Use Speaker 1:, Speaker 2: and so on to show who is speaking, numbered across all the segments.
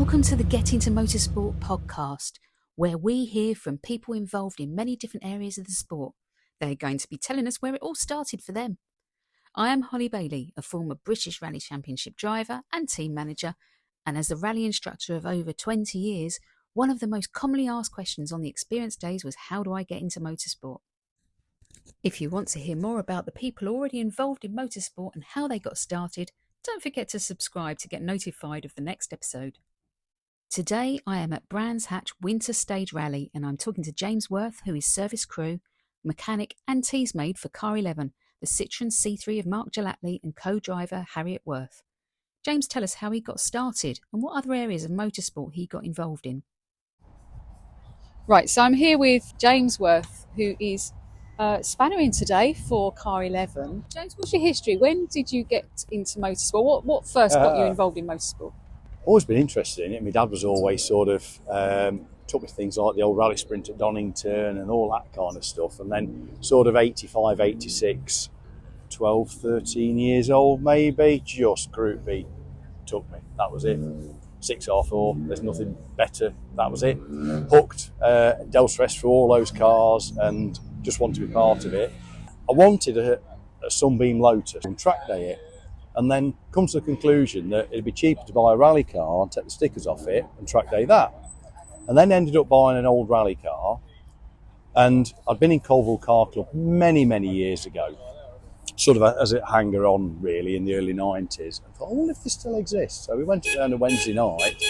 Speaker 1: Welcome to the Get Into Motorsport podcast, where we hear from people involved in many different areas of the sport. They're going to be telling us where it all started for them. I am Holly Bailey, a former British Rally Championship driver and team manager, and as a rally instructor of over 20 years, one of the most commonly asked questions on the experience days was, how do I get into motorsport? If you want to hear more about the people already involved in motorsport and how they got started, don't forget to subscribe to get notified of the next episode. Today I am at Brands Hatch Winter Stage Rally and I'm talking to James Worth, who is service crew, mechanic and tees made for Car 11, the Citroen C3 of Mark Gellatley and co-driver Harriet Worth. James, tell us how he got started and what other areas of motorsport he got involved in. Right, so I'm here with James Worth, who is spannering today for Car 11. James, what's your history? When did you get into motorsport? What first got you involved in motorsport?
Speaker 2: Always been interested in it. My dad was always sort of took me to things like the old rally sprint at Donington and all that kind of stuff. And then sort of 85, 86, 12, 13 years old maybe, just Group B took me. That was it. 6R4, there's nothing better. That was it. Hooked, dealt stress for all those cars and just wanted to be part of it. I wanted a Sunbeam Lotus and track day it. And then come to the conclusion that it'd be cheaper to buy a rally car and take the stickers off it and track day that. And then ended up buying an old rally car. And I'd been in Colville Car Club many, many years ago, sort of as a hanger-on really in the early 90s. I thought, I wonder if this still exists. So we went down a Wednesday night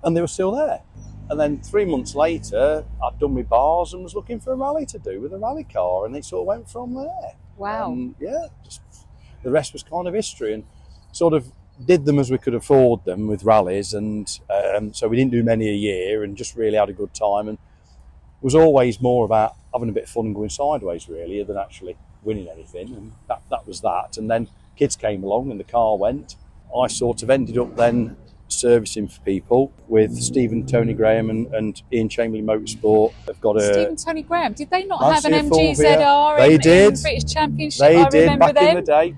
Speaker 2: and they were still there. And then 3 months later, I'd done my bars and was looking for a rally to do with a rally car. And it sort of went from there.
Speaker 1: Wow.
Speaker 2: Just the rest was kind of history, and sort of did them as we could afford them with rallies, and so we didn't do many a year and just really had a good time, and it was always more about having a bit of fun and going sideways really than actually winning anything, and that was that. And then kids came along and the car went. I sort of ended up then servicing for people with Stephen Tony Graham and Ian Chamberlain Motorsport. They've got a
Speaker 1: Stephen Tony Graham. Did they not have an
Speaker 2: Fulvia.
Speaker 1: MGZR
Speaker 2: in
Speaker 1: the British Championship?
Speaker 2: They
Speaker 1: I
Speaker 2: did
Speaker 1: remember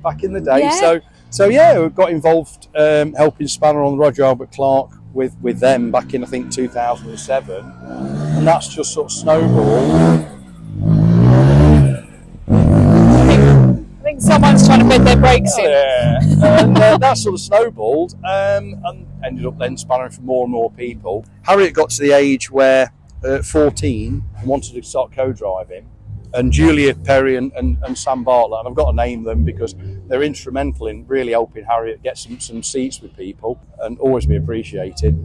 Speaker 2: back in the day.
Speaker 1: Yeah.
Speaker 2: So yeah, we got involved helping Spanner on the Roger Albert Clark with them back in I think 2007, and that's just sort of snowballed.
Speaker 1: I think someone's trying to bed their brakes in.
Speaker 2: Yeah, and that sort of snowballed and ended up then spanning for more and more people. Harriet got to the age where 14 and wanted to start co-driving, and Julia Perry and Sam Bartlett, and I've got to name them because they're instrumental in really helping Harriet get some seats with people and always be appreciated.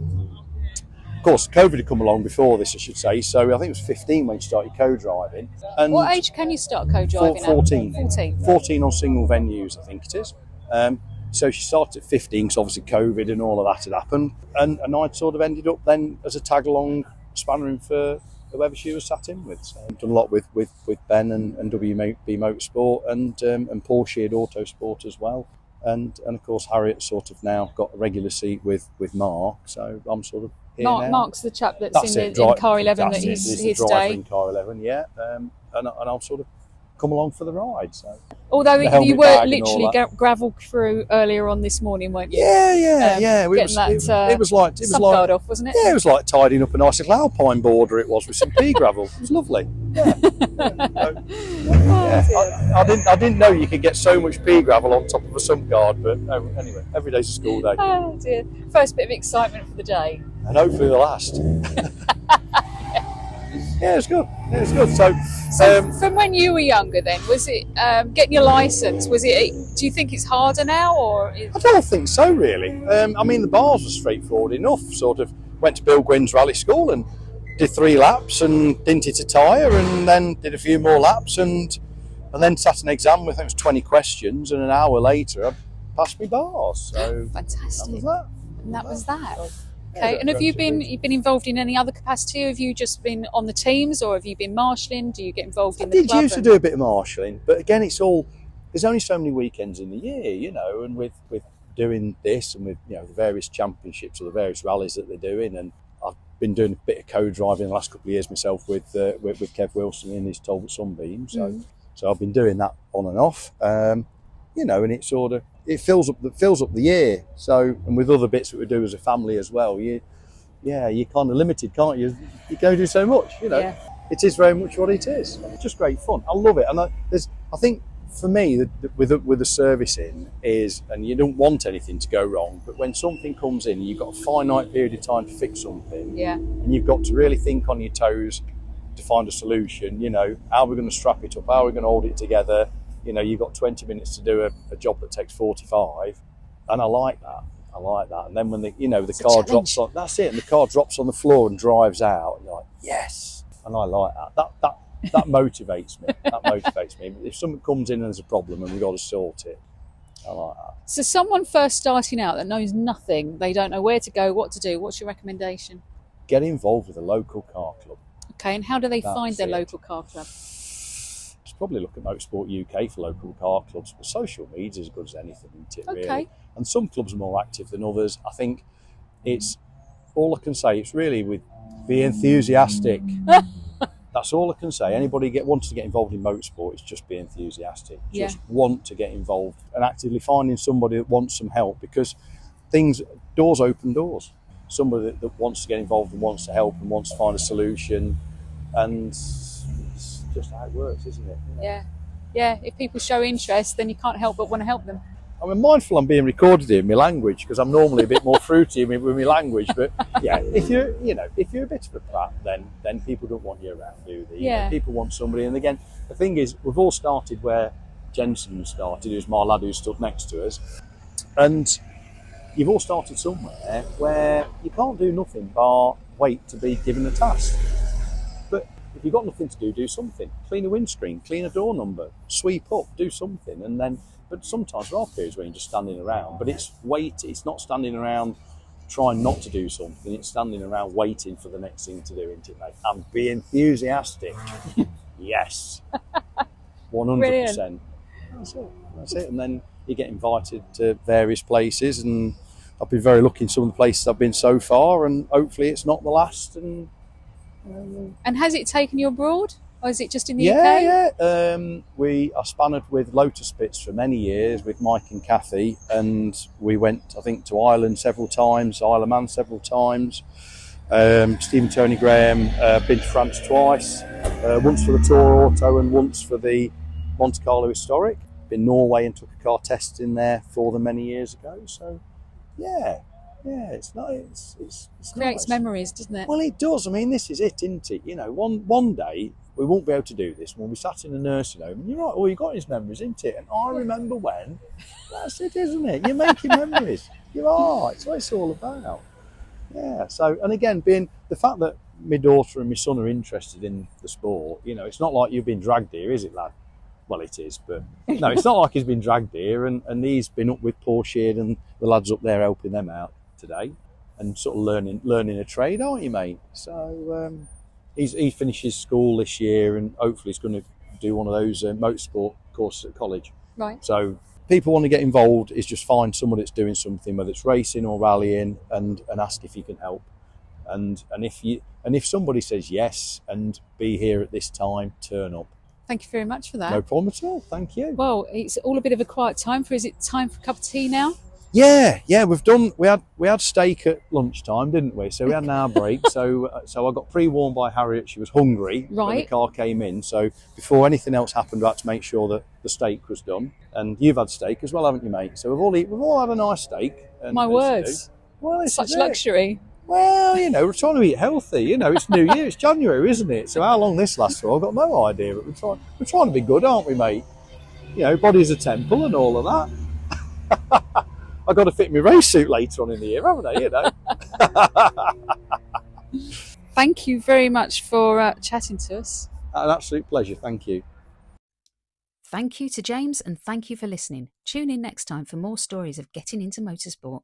Speaker 2: Of course, COVID had come along before this, I should say, so I think it was 15 when she started co-driving. And
Speaker 1: what age can you start co-driving
Speaker 2: 14.
Speaker 1: at?
Speaker 2: 14 on single venues, I think it is. So she started at 15 because obviously COVID and all of that had happened. And I'd sort of ended up then as a tag-along spannering for whoever she was sat in with. So I've done a lot with Ben and WB Motorsport and Paul Sheard Autosport as well. And of course Harriet sort of now got a regular seat with Mark, so I'm sort of here now.
Speaker 1: Mark's the chap that's in Car 11 that he's here today.
Speaker 2: In Car 11, yeah. And I'll sort of come along for the ride. So.
Speaker 1: Although you were literally gravel through earlier on this morning, weren't you?
Speaker 2: Yeah.
Speaker 1: It was like subguard off, wasn't it?
Speaker 2: Yeah, it was like tidying up a nice little alpine border. It was with some pea gravel. It was lovely. Yeah. I didn't know you could get so much pea gravel on top of a subguard, but anyway, every day's a school day.
Speaker 1: Oh dear! First bit of excitement for the day,
Speaker 2: and hopefully the last. Yeah, it's good. So
Speaker 1: from when you were younger, then was it getting your license? Do you think it's harder now, or?
Speaker 2: I don't think so, really. I mean, the bars were straightforward enough. Sort of went to Bill Gwynn's rally school and did 3 laps and didn't hit a tyre, and then did a few more laps and then sat an exam with I think it was 20 questions, and an hour later I passed my bars. So
Speaker 1: fantastic. That was that.
Speaker 2: Okay,
Speaker 1: and have you been involved in any other capacity? Have you just been on the teams, or have you been marshalling? Do you get involved in the club?
Speaker 2: I did used to do a bit of marshalling, but again, there's only so many weekends in the year, you know, and with doing this and with, you know, the various championships or the various rallies that they're doing, and I've been doing a bit of co-driving the last couple of years myself with Kev Wilson in his Talbot Sunbeam, so I've been doing that on and off, you know, and it's sort of, it fills up the year. So, and with other bits that we do as a family as well, you're kind of limited, can't you? You can only do so much,
Speaker 1: Yeah.
Speaker 2: It is very much what it is. It's just great fun. I love it, and I think for me, with the servicing is, and you don't want anything to go wrong, but when something comes in, you've got a finite period of time to fix something, and you've got to really think on your toes to find a solution. How are we going to strap it up? How are we going to hold it together? You've got 20 minutes to do a job that takes 45, and I like that. And then when the car drops on, that's it, and the car drops on the floor and drives out, and you're like, yes, and I like that. That motivates me. If something comes in and there's a problem and we've got to sort it, I like that.
Speaker 1: So someone first starting out that knows nothing, they don't know where to go, what to do, what's your recommendation?
Speaker 2: Get involved with a local car club.
Speaker 1: Okay, and how do they find their local car club?
Speaker 2: Just probably look at Motorsport UK for local car clubs, but social media is as good as anything, isn't it, really?
Speaker 1: Okay.
Speaker 2: And some clubs are more active than others. I think it's, all I can say, it's really be enthusiastic. That's all I can say. Anybody wants to get involved in motorsport, it's just be enthusiastic. Just want to get involved and actively finding somebody that wants some help, because doors open doors. Somebody that wants to get involved and wants to help and wants to find a solution, and it's just how it works, isn't it?
Speaker 1: Yeah. If people show interest, then you can't help but want to help them.
Speaker 2: I'm mindful I'm being recorded here in my language, because I'm normally a bit more fruity with my language. But yeah, if you're a bit of a prat, then people don't want you around, do they? People want somebody. And again, the thing is, we've all started where Jensen started, who's my lad who stood next to us, and you've all started somewhere where you can't do nothing but wait to be given a task. But if you've got nothing to do something. Clean a windscreen, clean a door number, sweep up, do something, and then. But sometimes there are periods where you're just standing around, but it's not standing around trying not to do something, it's standing around waiting for the next thing to do, isn't it, mate? And be enthusiastic. Yes. 100%.
Speaker 1: Brilliant.
Speaker 2: That's it. And then you get invited to various places, and I've been very lucky in some of the places I've been so far, and hopefully it's not the last. And
Speaker 1: has it taken you abroad? Or is it just in the UK?
Speaker 2: Yeah. I spanned with Lotus Pits for many years with Mike and Kathy, and we went, I think, to Ireland several times, Isle of Man several times. Stephen Tony Graham, been to France twice, once for the Tour Auto and once for the Monte Carlo Historic. Been Norway and took a car test in there for them many years ago. So, yeah, it's nice. It's
Speaker 1: creates
Speaker 2: nice.
Speaker 1: Memories, doesn't it?
Speaker 2: Well, it does. I mean, this is it, isn't it? One day we won't be able to do this. We'll be sat in a nursing home, and you're right. All you've got is memories, isn't it? And I remember when. That's it, isn't it? You're making memories. You are. It's what it's all about. Yeah. So, and again, being the fact that my daughter and my son are interested in the sport, it's not like you've been dragged here, is it, lad? Well, it is, but no, it's not like he's been dragged here, and he's been up with Paul Sheard and the lads up there helping them out today, and sort of learning a trade, aren't you, mate? So he finishes school this year, and hopefully he's going to do one of those motorsport courses at college. Right. So people want to get involved is just find someone that's doing something, whether it's racing or rallying, and ask if you can help. And if somebody says yes and be here at this time, turn up.
Speaker 1: Thank you very much for that.
Speaker 2: No problem at all. Thank you.
Speaker 1: Well, it's all a bit of a quiet time. Is it time for a cup of tea now?
Speaker 2: Yeah. We had steak at lunchtime, didn't we? So we had an hour break. So I got pre-warned by Harriet. She was hungry when the car came in. So before anything else happened, I had to make sure that the steak was done. And you've had steak as well, haven't you, mate? So we've all had a nice steak.
Speaker 1: My words. Well, such luxury.
Speaker 2: Well, we're trying to eat healthy. It's New Year, it's January, isn't it? So how long this lasts for, I've got no idea. But we're trying to be good, aren't we, mate? Body's a temple and all of that. I've got to fit my race suit later on in the year, haven't I?
Speaker 1: Thank you very much for chatting to us.
Speaker 2: An absolute pleasure, thank you.
Speaker 1: Thank you to James, and thank you for listening. Tune in next time for more stories of getting into motorsport.